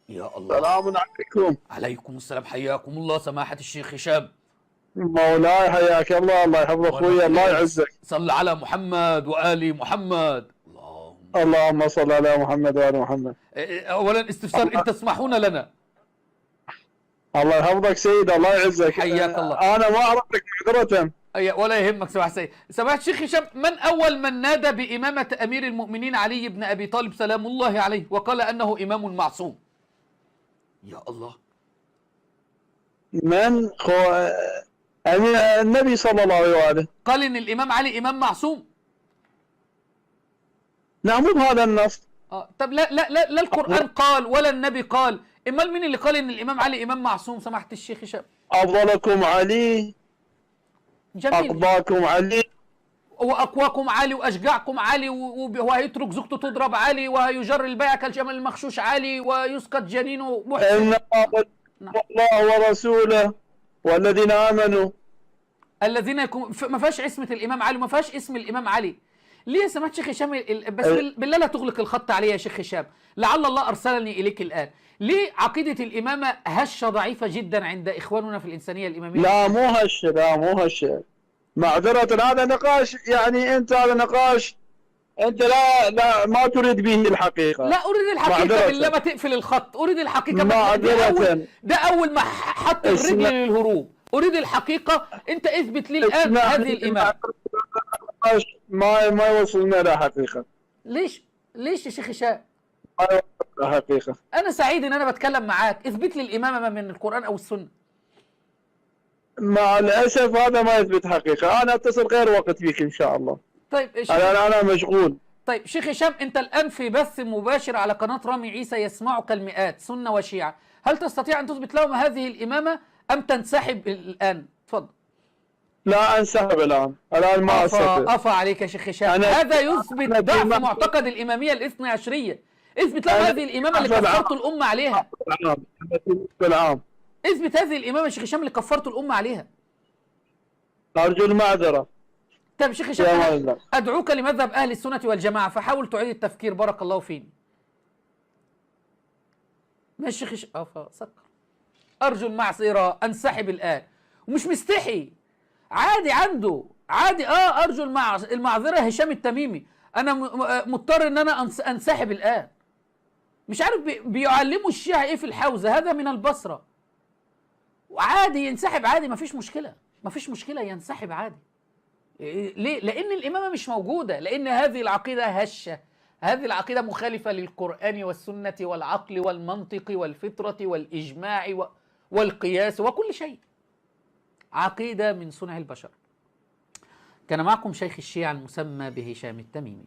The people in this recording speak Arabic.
يا الله. سلام عليكم. عليكم السلام، حياكم الله سماحة الشيخ هشام. مولاي حياك الله، الله يحفظ اخوي، الله يعزك. صل على محمد وآل محمد. اللهم صل على محمد وآل محمد. أولا استفسار، إن تسمحون لنا. الله يحفظك سيد، الله يعزك. حياك الله. أنا ما أعرفك معذرة. ولا يهمك سماحة السيد. سماحة الشيخ هشام، من أول من نادى بإمامة أمير المؤمنين علي بن أبي طالب سلام الله عليه وقال أنه إمام معصوم؟ يا الله. من النبي صلى الله عليه وآله قال إن الإمام علي إمام معصوم. لا، مو بهذا النص. طب لا القرآن قال ولا النبي قال. امال مين اللي قال ان الامام علي امام معصوم سماحة الشيخ هشام؟ افضلكم علي. جميل. اقضاكم علي. واقواكم علي واشجعكم علي، وهيترك زوجته تضرب علي، وهيجر البيع كالجمل المخشوش علي، ويسقط جنينه محسن. ان الله ورسوله والذين امنوا. الذين يكون ما فيهاش اسمة الامام علي، وما فيهاش اسم الامام علي. ليه يا سماحة الشيخ هشام؟ بس بالله لا تغلق الخط علي يا شيخ هشام، لعل الله ارسلني اليك الان. ليه عقيدة الامامة هشة ضعيفة جدا عند اخواننا في الانسانية الامامية؟ لا مو هشة، لا مو هشة، معذرة. هذا نقاش، يعني انت هذا نقاش انت لا ما تريد به الحقيقة. لا اريد الحقيقة معذرة. بالله ما تقفل الخط، اريد الحقيقة. معذرة. ده اول ما حط الرجل للهروب. اريد الحقيقة. انت اثبت لي الان هذه الامامة. ما يوصلنا الى حقيقة. ليش يا شيخ هشام؟ ما يوصلنا حقيقة. انا سعيد ان انا بتكلم معاك. اثبت لي الامامة من القرآن او السنة. مع الاسف هذا ما يثبت حقيقة. انا اتصل غير وقت بك ان شاء الله. طيب انا مشغول. طيب شيخ هشام، انت الان في بث مباشر على قناة رامي عيسى يسمعك المئات سنة وشيعة. هل تستطيع ان تثبت لهم هذه الامامة ام تنسحب الان؟ تفضل. لا انسحب الان ما استطيع. افا عليك يا شيخ هشام، هذا يثبت ضعف معتقد الامامية الاثني عشرية. اثبت لهم هذه الامامة اللي كفرت الامة عليها. اثبت هذه الامامة يا شيخ هشام اللي كفرت الامة عليها. ارجو المعذرة. طيب شيخ هشام، ادعوك لمذهب اهل السنة والجماعة، فحاول تعيد التفكير بارك الله فيني. ماشي يا شيخ هشام. سكر. ارجو المعذرة، انسحب الان ومش مستحي. عادي عنده عادي. ارجو المعذرة هشام التميمي. انا مضطر ان انا انسحب الان. مش عارف بيعلموا الشيعة ايه في الحوزة. هذا من البصرة. وعادي ينسحب عادي، مفيش مشكلة ينسحب عادي. ليه؟ لأن الإمامة مش موجودة، لأن هذه العقيدة هشة، هذه العقيدة مخالفة للقرآن والسنة والعقل والمنطق والفطرة والإجماع والقياس وكل شيء. عقيدة من صنع البشر. كان معكم شيخ الشيعة المسمى بهشام التميمي.